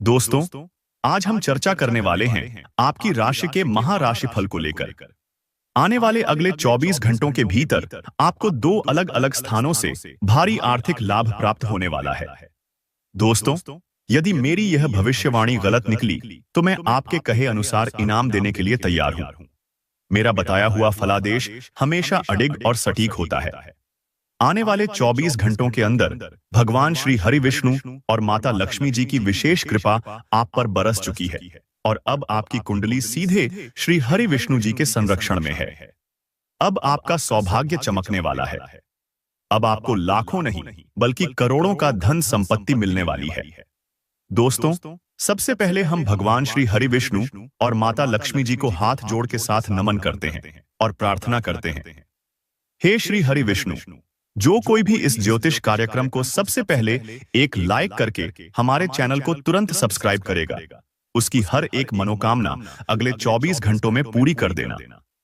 दोस्तों, आज हम चर्चा करने वाले हैं आपकी राशि के महाराशिफल को लेकर। आने वाले अगले 24 घंटों के भीतर आपको दो अलग-अलग स्थानों से भारी आर्थिक लाभ प्राप्त होने वाला है। दोस्तों, यदि मेरी यह भविष्यवाणी गलत निकली, तो मैं आपके कहे अनुसार इनाम देने के लिए तैयार हूं। मेरा बताया हुआ फलादेश हमेशा अडिग और सटीक होता है। आने वाले 24 घंटों के अंदर भगवान श्री हरि विष्णु और माता लक्ष्मी जी की विशेष कृपा आप पर बरस चुकी है और अब आपकी कुंडली सीधे श्री हरि विष्णु जी के संरक्षण में है। अब आपका सौभाग्य चमकने वाला है। अब आपको लाखों नहीं बल्कि करोड़ों का धन संपत्ति मिलने वाली है। दोस्तों, सबसे पहले हम भगवान श्री हरि विष्णु और माता लक्ष्मी जी को हाथ जोड़ के साथ नमन करते हैं और प्रार्थना करते हैं। हे श्री हरि विष्णु, जो कोई भी इस ज्योतिष कार्यक्रम को सबसे पहले एक लाइक करके हमारे चैनल को तुरंत सब्सक्राइब करेगा, उसकी हर एक मनोकामना अगले 24 घंटों में पूरी कर देना।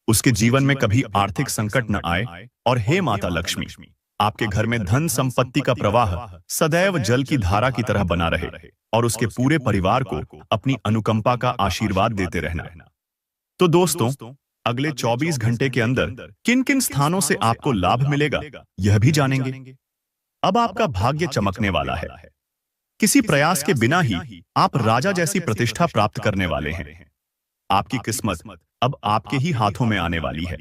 उसके जीवन में कभी आर्थिक संकट न आए और हे माता लक्ष्मी, आपके घर में धन संपत्ति का प्रवाह सदैव जल की धारा की तरह बना रहे और उसके पूरे परिवार को अपनी अनुकंपा का आशीर्वाद देते रहना। तो दोस्तों, अगले 24 घंटे के अंदर किन किन स्थानों से आपको लाभ मिलेगा, यह भी जानेंगे। अब आपका भाग्य चमकने वाला है। किसी प्रयास के बिना ही आप राजा जैसी प्रतिष्ठा प्राप्त करने वाले हैं। आपकी किस्मत अब आपके ही हाथों में आने वाली है।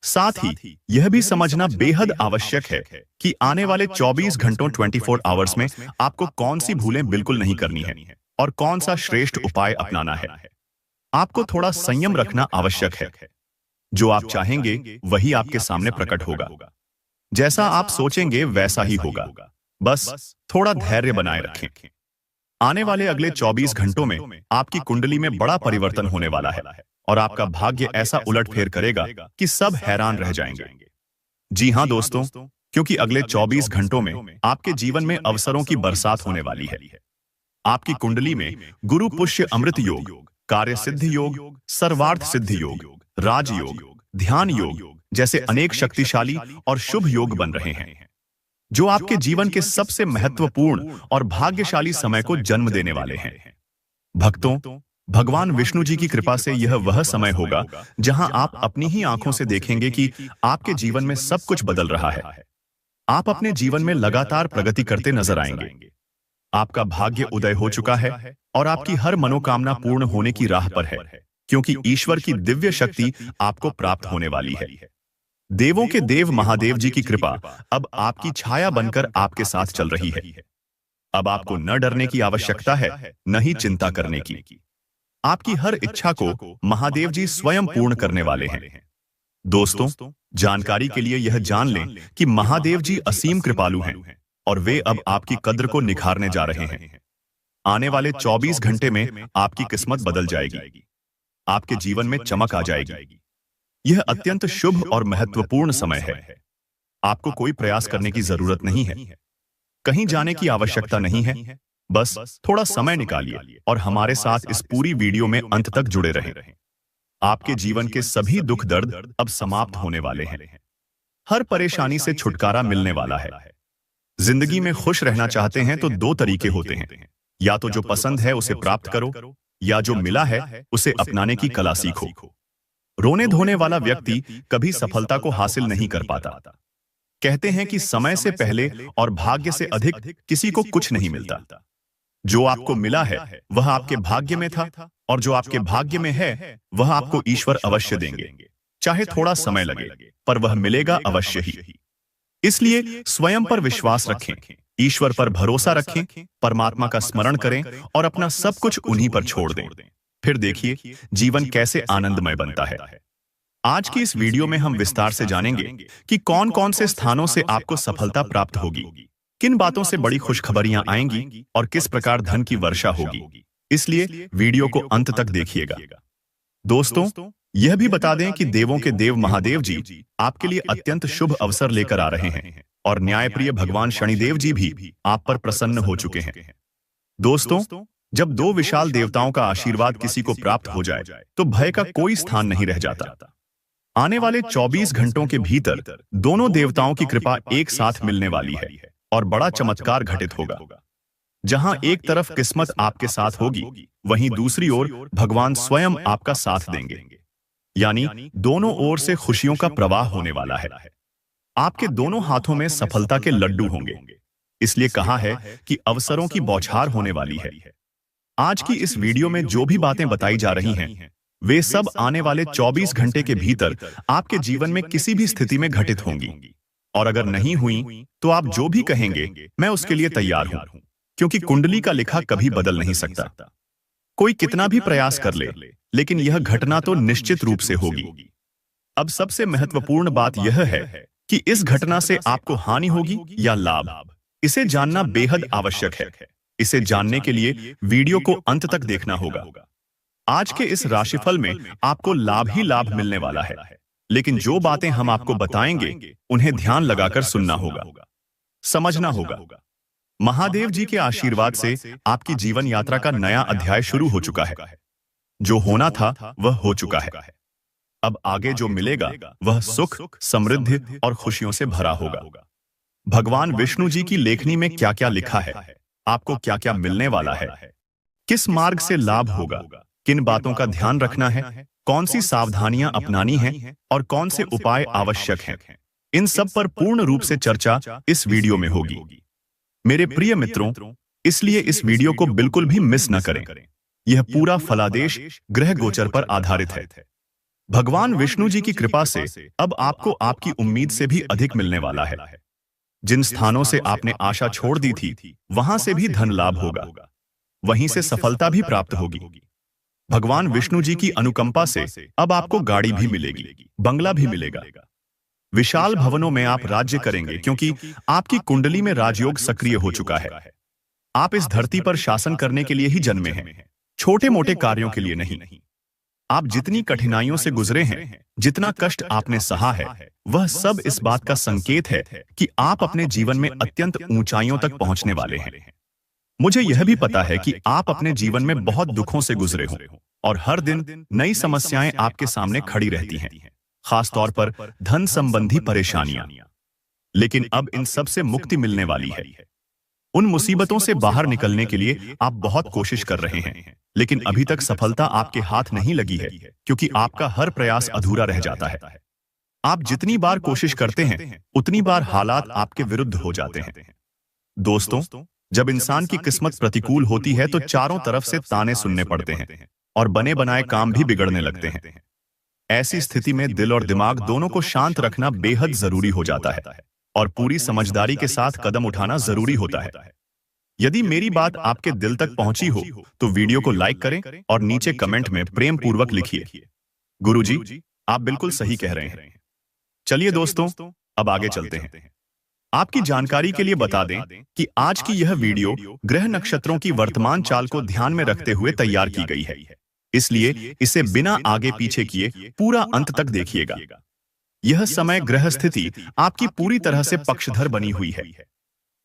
साथ ही यह भी समझना बेहद आवश्यक है कि आने वाले 24 घंटों 24 आवर्स में आपको कौन सी भूलें बिल्कुल नहीं करनी है और कौन सा श्रेष्ठ उपाय अपनाना है। आपको थोड़ा संयम रखना आवश्यक है। जो आप चाहेंगे वही आपके सामने प्रकट होगा। जैसा आप सोचेंगे वैसा ही होगा। बस थोड़ा धैर्य बनाए रखें। आने वाले अगले 24 घंटों में आपकी कुंडली में बड़ा परिवर्तन होने वाला है और आपका भाग्य ऐसा उलटफेर करेगा कि सब हैरान रह जाएंगे। जी हां दोस्तों, क्योंकि अगले 24 घंटों में आपके जीवन में अवसरों की बरसात होने वाली है। आपकी कुंडली में गुरु पुष्य अमृत योग, कार्य सिद्धि योग, सर्वार्थ सिद्धि योग, राजयोग, ध्यान योग जैसे अनेक शक्तिशाली और शुभ योग बन रहे हैं, जो आपके जीवन के सबसे महत्वपूर्ण और भाग्यशाली समय को जन्म देने वाले हैं। भक्तों, भगवान विष्णु जी की कृपा से यह वह समय होगा जहां आप अपनी ही आंखों से देखेंगे कि आपके जीवन में सब कुछ बदल रहा है। आप अपने जीवन में लगातार प्रगति करते नजर आएंगे। आपका भाग्य उदय हो चुका है और आपकी हर मनोकामना पूर्ण होने की राह पर है, क्योंकि ईश्वर की दिव्य शक्ति आपको प्राप्त होने वाली है। देवों के देव महादेव जी की कृपा अब आपकी छाया बनकर आपके साथ चल रही है। अब आपको न डरने की आवश्यकता है, न ही चिंता करने की। आपकी हर इच्छा को महादेव जी स्वयं पूर्ण करने वाले हैं। दोस्तों, जानकारी के लिए यह जान लें कि महादेव जी असीम कृपालु हैं और वे अब आपकी कद्र को निखारने जा रहे हैं। आने वाले 24 घंटे में आपकी किस्मत बदल जाएगी। आपके जीवन में चमक आ जाएगी। यह अत्यंत शुभ और महत्वपूर्ण समय है। आपको कोई प्रयास करने की जरूरत नहीं है। कहीं जाने की आवश्यकता नहीं है। बस थोड़ा समय निकालिए और हमारे साथ इस पूरी वीडियो में अंत तक जुड़े रहें। आपके जीवन के सभी दुख दर्द अब समाप्त होने वाले हैं। हर परेशानी से छुटकारा मिलने वाला है। जिंदगी में खुश रहना चाहते हैं तो दो तरीके होते हैं। या तो जो पसंद है उसे प्राप्त करो, या जो मिला है उसे अपनाने की कला सीखो। रोने धोने वाला व्यक्ति कभी सफलता को हासिल नहीं कर पाता। कहते हैं कि समय से पहले और भाग्य से अधिक किसी को कुछ नहीं मिलता। जो आपको मिला है वह आपके भाग्य में था और जो आपके भाग्य में है वह आपको ईश्वर अवश्य देंगे। चाहे थोड़ा समय लगे, पर वह मिलेगा अवश्य ही। इसलिए स्वयं पर विश्वास रखें, ईश्वर पर भरोसा रखें, परमात्मा का स्मरण करें और अपना सब कुछ उन्हीं पर छोड़ दें। फिर देखिए जीवन कैसे आनंदमय बनता है। आज की इस वीडियो में हम विस्तार से जानेंगे कि कौन कौन से स्थानों से आपको सफलता प्राप्त होगी, किन बातों से बड़ी खुशखबरियां आएंगी और किस प्रकार धन की वर्षा होगी। इसलिए वीडियो को अंत तक देखिएगा। दोस्तों, यह भी बता दें कि देवों के देव महादेव जी आपके लिए अत्यंत शुभ अवसर लेकर आ रहे हैं और न्यायप्रिय भगवान शनिदेव जी भी आप पर प्रसन्न हो चुके हैं। दोस्तों, जब दो विशाल देवताओं का आशीर्वाद किसी को प्राप्त हो जाए तो भय का कोई स्थान नहीं रह जाता। आने वाले 24 घंटों के भीतर दोनों देवताओं की कृपा एक साथ मिलने वाली है और बड़ा चमत्कार घटित होगा। जहां एक तरफ किस्मत आपके साथ होगी, वहीं दूसरी ओर भगवान स्वयं आपका साथ देंगे। यानी दोनों ओर से खुशियों का प्रवाह होने वाला है। आपके दोनों हाथों में सफलता के लड्डू होंगे। इसलिए कहा है कि अवसरों की बौछार होने वाली है। आज की इस वीडियो में जो भी बातें बताई जा रही हैं, वे सब आने वाले 24 घंटे के भीतर आपके जीवन में किसी भी स्थिति में घटित होंगी। और अगर नहीं हुई, तो आप जो भी कहेंगे, मैं उसके लिए तैयार हूं, क्योंकि कुंडली का लिखा कभी बदल नहीं सकता। कोई कितना भी प्रयास कर ले, लेकिन यह घटना तो निश्चित रूप से होगी। अब सबसे महत्वपूर्ण बात यह है कि इस घटना से आपको हानि होगी या लाभ, इसे जानना बेहद आवश्यक है। इसे जानने के लिए वीडियो को अंत तक देखना होगा। आज के इस राशिफल में आपको लाभ ही लाभ मिलने वाला है, लेकिन जो बातें हम आपको बताएंगे, उन्हें ध्यान लगाकर सुनना होगा, समझना होगा। महादेव जी के आशीर्वाद से आपकी जीवन यात्रा का नया अध्याय शुरू हो चुका है। जो होना था वह हो चुका है। अब आगे जो मिलेगा वह सुख, समृद्धि और खुशियों से भरा होगा। भगवान विष्णु जी की लेखनी में क्या क्या लिखा है, आपको क्या क्या मिलने वाला है, किस मार्ग से लाभ होगा, किन बातों का ध्यान रखना है, कौन सी सावधानियां अपनानी हैं और कौन से उपाय आवश्यक हैं, इन सब पर पूर्ण रूप से चर्चा इस वीडियो में होगी। मेरे प्रिय मित्रों, इसलिए इस वीडियो को बिल्कुल भी मिस न करें। यह पूरा फलादेश ग्रह गोचर पर आधारित है। भगवान विष्णु जी की कृपा से अब आपको आपकी उम्मीद से भी अधिक मिलने वाला है। जिन स्थानों से आपने आशा छोड़ दी थी, वहां से भी धन लाभ होगा, वहीं से सफलता भी प्राप्त होगी। भगवान विष्णु जी की अनुकंपा से अब आपको गाड़ी भी मिलेगी, बंगला भी मिलेगा, विशाल भवनों में आप राज्य करेंगे, क्योंकि आपकी कुंडली में राजयोग सक्रिय हो चुका है। आप इस धरती पर शासन करने के लिए ही जन्मे हैं, छोटे मोटे कार्यों के लिए नहीं। आप जितनी कठिनाइयों से गुजरे हैं, जितना कष्ट आपने सहा है, वह सब इस बात का संकेत है कि आप अपने जीवन में अत्यंत ऊंचाइयों तक पहुंचने वाले हैं। मुझे यह भी पता है कि आप अपने जीवन में बहुत दुखों से गुजरे हो और हर दिन नई समस्याएं आपके सामने खड़ी रहती हैं, खासतौर पर धन संबंधी परेशानियां। लेकिन अब इन सब से मुक्ति मिलने वाली है। उन मुसीबतों से बाहर निकलने के लिए आप बहुत कोशिश कर रहे हैं, लेकिन अभी तक सफलता आपके हाथ नहीं लगी है, क्योंकि आपका हर प्रयास अधूरा रह जाता है। आप जितनी बार कोशिश करते हैं, उतनी बार हालात आपके विरुद्ध हो जाते हैं। दोस्तों, जब इंसान की किस्मत प्रतिकूल होती है, तो चारों तरफ से ताने सुनने पड़ते हैं और बने बनाए काम भी बिगड़ने लगते हैं। ऐसी स्थिति में दिल और दिमाग दोनों को शांत रखना बेहद जरूरी हो जाता है और पूरी समझदारी के साथ कदम उठाना जरूरी होता है। यदि मेरी बात आपके दिल तक पहुंची हो, तो वीडियो को लाइक करें और नीचे कमेंट में प्रेम पूर्वक लिखिए, गुरुजी, आप बिल्कुल सही कह रहे हैं। चलिए दोस्तों, अब आगे चलते हैं। आपकी जानकारी के लिए बता दें कि आज की यह वीडियो ग्रह नक्षत्रों की वर्तमान चाल को ध्यान में रखते हुए तैयार की गई है, इसलिए इसे बिना आगे पीछे किए पूरा अंत तक देखिएगा। यह समय ग्रह स्थिति आपकी पूरी तरह से पक्षधर बनी हुई है।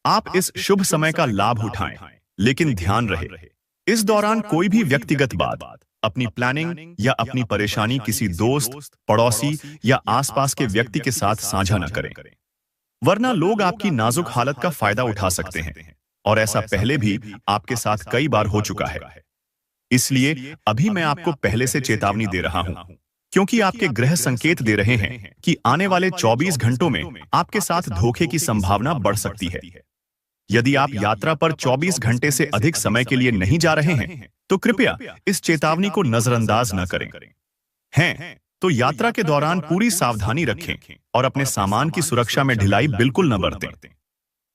आप इस शुभ समय का लाभ उठाएं, लेकिन ध्यान रहे, इस दौरान कोई भी व्यक्तिगत बात, अपनी प्लानिंग या अपनी परेशानी किसी दोस्त, पड़ोसी या आसपास के व्यक्ति के साथ साझा न करें, वरना लोग आपकी नाजुक हालत का फायदा उठा सकते हैं, और ऐसा पहले भी आपके साथ कई बार हो चुका है। इसलिए अभी मैं आपको पहले से चेतावनी दे रहा हूं, क्योंकि आपके ग्रह संकेत दे रहे हैं कि आने वाले 24 घंटों में आपके साथ धोखे की संभावना बढ़ सकती है। यदि आप यात्रा पर 24 घंटे से अधिक समय के लिए नहीं जा रहे हैं, तो कृपया इस चेतावनी को नजरअंदाज न करें। हैं तो यात्रा के दौरान पूरी सावधानी रखें और अपने सामान की सुरक्षा में ढिलाई बिल्कुल न बरतें।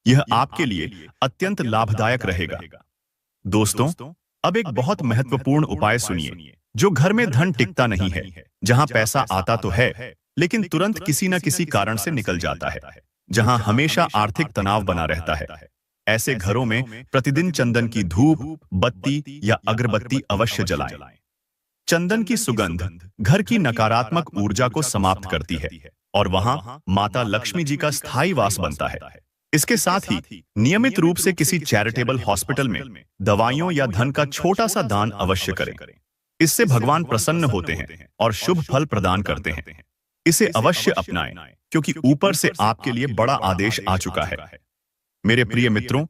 यह आपके लिए अत्यंत लाभदायक रहेगा। दोस्तों, अब एक बहुत महत्वपूर्ण उपाय सुनिए, जो घर में धन टिकता नहीं है, जहां पैसा आता तो है, लेकिन तुरंत किसी न किसी कारण से निकल जाता है, जहां हमेशा आर्थिक तनाव बना रहता है। ऐसे घरों में प्रतिदिन चंदन की धूप, बत्ती या अगरबत्ती अवश्य जलाएं। चंदन की सुगंध घर की नकारात्मक ऊर्जा को समाप्त करती है और वहां माता लक्ष्मी जी का स्थायी वास बनता है। इसके साथ ही नियमित रूप से किसी चैरिटेबल हॉस्पिटल में दवाइयों या धन का छोटा सा दान अवश्य करें। इससे भगवान प्रसन्न होते हैं और शुभ फल प्रदान करते हैं। इसे अवश्य अपनाएं, क्योंकि ऊपर से आपके लिए बड़ा आदेश आ चुका है। मेरे प्रिय मित्रों,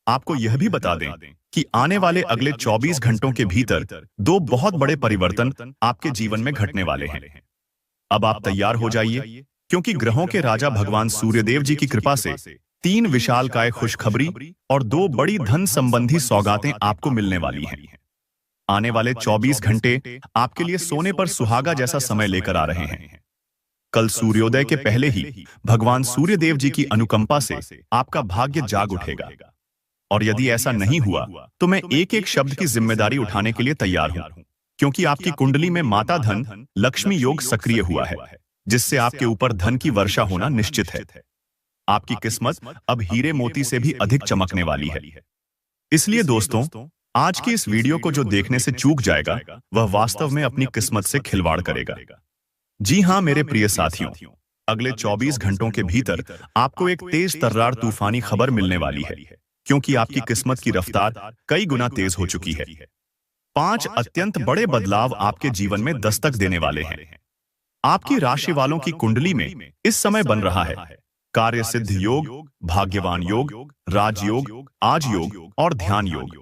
आपको यह भी बता दें कि आने वाले अगले 24 घंटों के भीतर दो बहुत बड़े परिवर्तन आपके जीवन में घटने वाले हैं। अब आप तैयार हो जाइए, क्योंकि ग्रहों के राजा भगवान सूर्यदेव जी की कृपा से 3 विशालकाय खुशखबरी और 2 बड़ी धन संबंधी सौगातें आपको मिलने वाली हैं। आने वाले 24 घंटे आपके लिए सोने पर सुहागा जैसा समय लेकर आ रहे हैं। कल सूर्योदय के पहले ही भगवान सूर्यदेव जी की अनुकंपा से आपका भाग्य जाग उठेगा। और यदि ऐसा नहीं हुआ तो मैं एक एक शब्द की जिम्मेदारी उठाने के लिए तैयार हूं, क्योंकि आपकी कुंडली में माता धन लक्ष्मी योग सक्रिय हुआ है, जिससे आपके ऊपर धन की वर्षा होना निश्चित है। आपकी किस्मत अब हीरे मोती से भी अधिक चमकने वाली है। इसलिए दोस्तों, आज की इस वीडियो को जो देखने से चूक जाएगा, वह वास्तव में अपनी किस्मत से खिलवाड़ करेगा। जी हां मेरे प्रिय साथियों, अगले 24 घंटों के भीतर आपको एक तेज तर्रार तूफानी खबर मिलने वाली है, क्योंकि आपकी किस्मत की रफ्तार कई गुना तेज हो चुकी है। 5 अत्यंत बड़े बदलाव आपके जीवन में दस्तक देने वाले हैं। आपकी राशि वालों की कुंडली में इस समय बन रहा है कार्य सिद्ध योग, भाग्यवान योग, राजयोग, आज योग और ध्यान योग।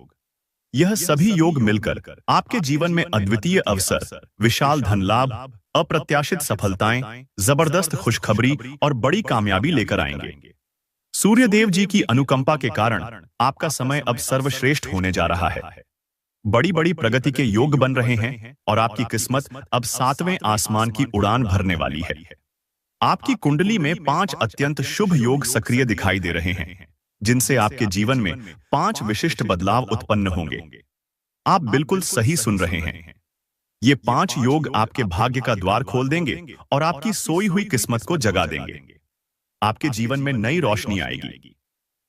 यह सभी योग मिलकर आपके जीवन में अद्वितीय अवसर, विशाल धन लाभ, अप्रत्याशित सफलताएं, जबरदस्त खुशखबरी और बड़ी कामयाबी लेकर आएंगे। सूर्यदेव जी की अनुकंपा के कारण आपका समय अब सर्वश्रेष्ठ होने जा रहा है। बड़ी बड़ी प्रगति के योग बन रहे हैं और आपकी किस्मत अब 7वें आसमान की उड़ान भरने वाली है। आपकी कुंडली में 5 अत्यंत शुभ योग सक्रिय दिखाई दे रहे हैं, जिनसे आपके जीवन में 5 विशिष्ट बदलाव उत्पन्न होंगे। आप बिल्कुल सही सुन रहे हैं। ये 5 योग आपके भाग्य का द्वार खोल देंगे और आपकी सोई हुई किस्मत को जगा देंगे। आपके जीवन में नई रोशनी आएगी।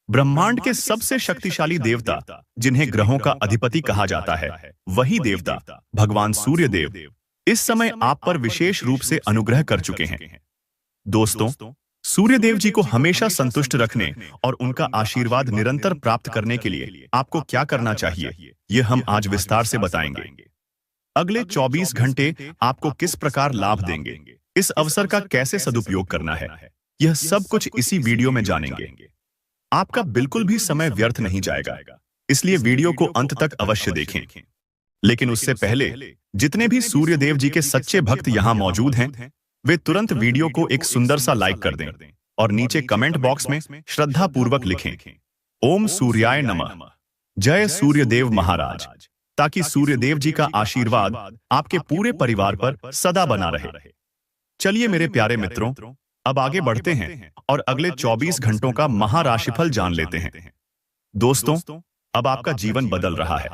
ब्रह्मांड के सबसे शक्तिशाली देवता, जिन्हें ग्रहों का अधिपति कहा जाता है, वही देवता भगवान सूर्यदेव इस समय आप पर विशेष रूप से अनुग्रह कर चुके हैं। दोस्तों, सूर्यदेव जी को हमेशा संतुष्ट रखने और उनका आशीर्वाद निरंतर प्राप्त करने के लिए आपको क्या करना चाहिए, यह हम आज विस्तार से बताएंगे। अगले 24 घंटे आपको किस प्रकार लाभ देंगे, इस अवसर का कैसे सदुपयोग करना है, यह सब कुछ इसी वीडियो में जानेंगे। आपका बिल्कुल भी समय व्यर्थ नहीं जाएगा, इसलिए वीडियो को अंत तक अवश्य देखें। लेकिन उससे पहले जितने भी सूर्यदेव जी के सच्चे भक्त यहां मौजूद हैं, वे तुरंत वीडियो को एक सुंदर सा लाइक कर दें और नीचे कमेंट बॉक्स में श्रद्धा पूर्वक लिखें, ओम सूर्याय नमः, जय सूर्यदेव महाराज, ताकि सूर्यदेव जी का आशीर्वाद आपके पूरे परिवार पर सदा बना रहे। चलिए मेरे प्यारे मित्रों, अब आगे बढ़ते हैं और अगले 24 घंटों का महाराशिफल जान लेते हैं। दोस्तों, अब आपका जीवन बदल रहा है।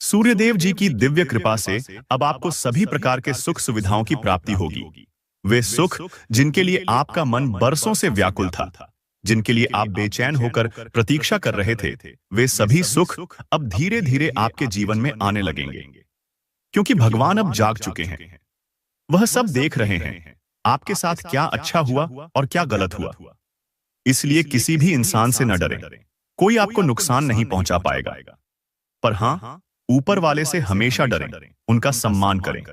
सूर्यदेव जी की दिव्य कृपा से अब आपको सभी प्रकार के सुख सुविधाओं की प्राप्ति होगी। वे सुख जिनके लिए आपका मन बरसों से व्याकुल था, जिनके लिए आप बेचैन होकर प्रतीक्षा कर रहे थे, वे सभी सुख अब धीरे धीरे आपके जीवन में आने लगेंगे, क्योंकि भगवान अब जाग चुके हैं। वह सब देख रहे हैं आपके साथ क्या अच्छा हुआ और क्या गलत हुआ। इसलिए किसी भी इंसान से न डरें, कोई आपको नुकसान नहीं पहुंचा पाएगा। पर हां, ऊपर वाले से हमेशा डरें, उनका सम्मान करें,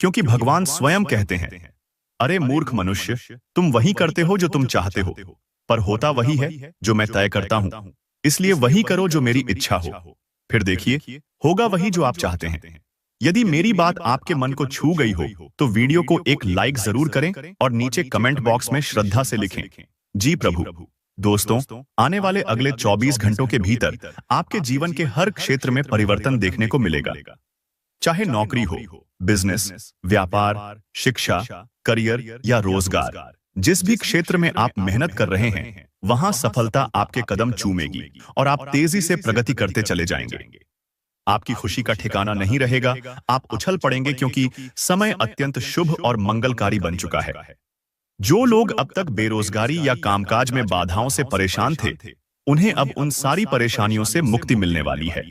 क्योंकि भगवान स्वयं कहते हैं, अरे मूर्ख मनुष्य, तुम वही करते हो जो तुम चाहते हो, पर होता वही है जो मैं तय करता हूं। इसलिए वही करो जो मेरी इच्छा हो, फिर देखिए होगा वही जो आप चाहते हैं। यदि मेरी बात आपके मन को छू गई हो तो वीडियो को एक लाइक जरूर करें और नीचे कमेंट बॉक्स में श्रद्धा से लिखें, जी प्रभु। दोस्तों, आने वाले अगले 24 घंटों के भीतर आपके जीवन के हर क्षेत्र में परिवर्तन देखने को मिलेगा। चाहे नौकरी हो, बिजनेस, व्यापार, शिक्षा, करियर या रोजगार, जिस भी क्षेत्र में आप मेहनत कर रहे हैं, वहां सफलता आपके कदम चूमेगी और आप तेजी से प्रगति करते चले जाएंगे। आपकी खुशी का ठिकाना नहीं रहेगा, आप उछल पड़ेंगे, क्योंकि समय अत्यंत शुभ और मंगलकारी बन चुका है। जो लोग अब तक बेरोजगारी या कामकाज में बाधाओं से परेशान थे, उन्हें अब उन सारी परेशानियों से मुक्ति मिलने वाली है।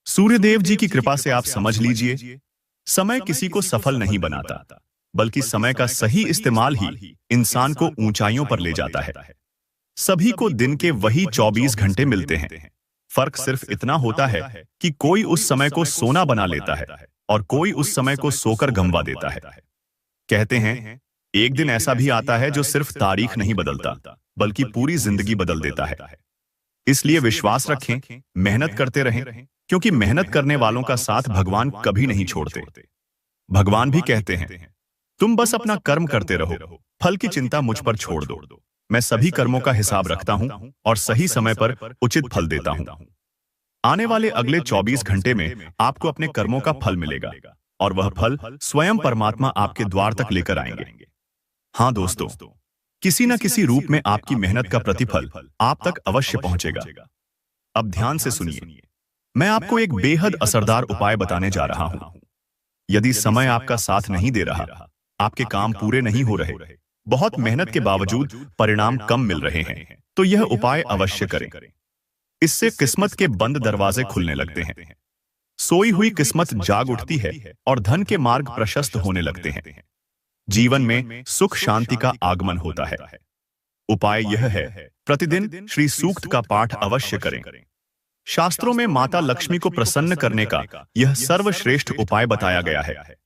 सूर्यदेव जी की कृपा से आप समझ लीजिए, समय किसी को सफल नहीं बनाता, बल्कि समय का सही इस्तेमाल ही इंसान को ऊंचाइयों पर ले जाता है। सभी को दिन के वही 24 घंटे मिलते हैं। फर्क सिर्फ इतना होता है कि कोई उस समय को सोना बना लेता है और कोई उस समय को सोकर गंवा देता है। कहते हैं, एक दिन ऐसा भी आता है जो सिर्फ तारीख नहीं बदलता, बल्कि पूरी जिंदगी बदल देता है। इसलिए विश्वास रखें, मेहनत करते रहें, क्योंकि मेहनत करने वालों का साथ भगवान कभी नहीं छोड़ते। भगवान भी कहते हैं, तुम बस अपना कर्म करते रहो, फल की चिंता मुझ पर छोड़ दो। मैं सभी कर्मों का हिसाब रखता हूं और सही समय पर उचित फल देता हूं। आने वाले अगले 24 घंटे में आपको अपने कर्मों का फल मिलेगा और वह फल स्वयं परमात्मा आपके द्वार तक लेकर आएंगे। हाँ दोस्तों, किसी न किसी रूप में आपकी मेहनत का प्रतिफल आप तक अवश्य पहुंचेगा। अब ध्यान से सुनिए, मैं आपको एक बेहद असरदार उपाय बताने जा रहा हूं। यदि समय आपका साथ नहीं दे रहा, आपके काम पूरे नहीं हो रहे, बहुत मेहनत के बावजूद परिणाम कम मिल रहे हैं, तो यह उपाय अवश्य करें। इससे किस्मत के बंद दरवाजे खुलने लगते हैं, सोई हुई किस्मत जाग उठती है और धन के मार्ग प्रशस्त होने लगते हैं। जीवन में सुख शांति का आगमन होता है। उपाय यह है, प्रतिदिन श्री सूक्त का पाठ अवश्य करें। शास्त्रों में माता लक्ष्मी को प्रसन्न करने का यह सर्वश्रेष्ठ उपाय बताया गया है।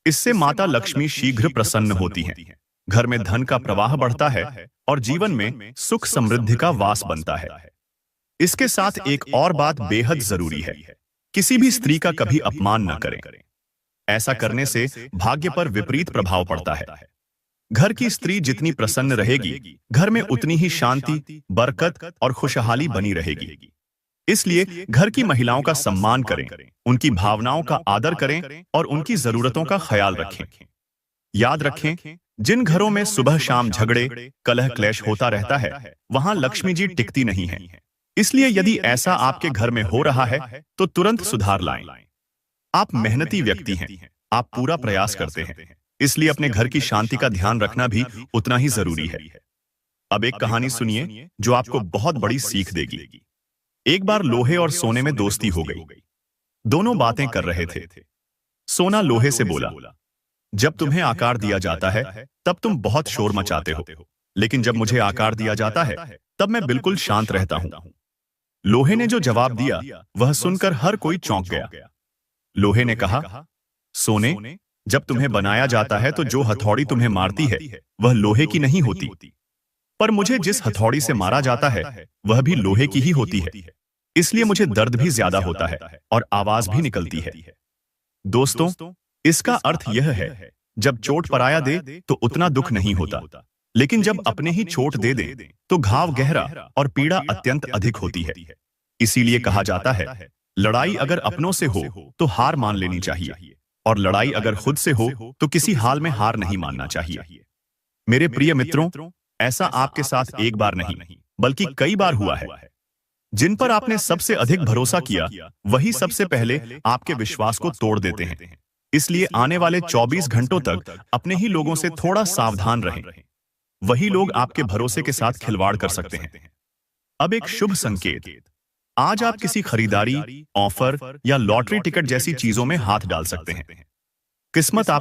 इससे माता लक्ष्मी शीघ्र प्रसन्न होती हैं, घर में धन का प्रवाह बढ़ता है और जीवन में सुख समृद्धि का वास बनता है। इसके साथ एक और बात बेहद जरूरी है, किसी भी स्त्री का कभी अपमान न करें। ऐसा करने से भाग्य पर विपरीत प्रभाव पड़ता है। घर की स्त्री जितनी प्रसन्न रहेगी, घर में उतनी ही शांति, बरकत और खुशहाली बनी रहेगी। इसलिए घर की महिलाओं का सम्मान करें, उनकी भावनाओं का आदर करें और उनकी जरूरतों का ख्याल रखें। याद रखें, जिन घरों में सुबह शाम झगड़े, कलह क्लेश होता रहता है, वहां लक्ष्मी जी टिकती नहीं है। इसलिए यदि ऐसा आपके घर में हो रहा है, तो तुरंत सुधार लाएं। आप मेहनती व्यक्ति हैं, आप पूरा प्रयास करते हैं, इसलिए अपने घर की शांति का ध्यान रखना भी उतना ही जरूरी है। अब एक कहानी सुनिए जो आपको बहुत बड़ी सीख देगी। एक बार लोहे और सोने में दोस्ती हो गई। दोनों बातें कर रहे थे। सोना लोहे से बोला, जब तुम्हें आकार दिया जाता है तब तुम बहुत शोर मचाते हो, लेकिन जब मुझे आकार दिया जाता है तब मैं बिल्कुल शांत रहता हूं। लोहे ने जो जवाब दिया वह सुनकर हर कोई चौंक गया। लोहे ने कहा, सोने, जब तुम्हें बनाया जाता है तो जो हथौड़ी तुम्हें मारती है वह लोहे की नहीं होती, पर मुझे जिस हथौड़ी से मारा जाता है वह भी लोहे की ही होती है। इसलिए मुझे दर्द भी ज्यादा होता है और आवाज भी निकलती है। दोस्तों, इसका अर्थ यह है, जब चोट पराया दे तो उतना दुख नहीं होता, लेकिन जब अपने ही चोट दे दे तो घाव गहरा और पीड़ा अत्यंत अधिक होती है। इसीलिए कहा जाता है, लड़ाई अगर अपनों से हो तो हार मान लेनी चाहिए, और लड़ाई अगर खुद से हो तो किसी हाल में हार नहीं मानना चाहिए। मेरे प्रिय मित्रों, ऐसा आपके साथ एक बार नहीं बल्कि कई बार हुआ है। जिन पर आपने सबसे अधिक भरोसा किया वही सबसे पहले आपके विश्वास को तोड़ देते हैं। इसलिए आने वाले 24 घंटों तक अपने ही लोगों से थोड़ा सावधान रहें। वही लोग आपके भरोसे के साथ खिलवाड़ कर सकते हैं। अब एक शुभ संकेत, आज आप किसी खरीदारी, ऑफर या लॉटरी टिकट जैसी चीजों में हाथ डाल सकते हैं। किस्मत आप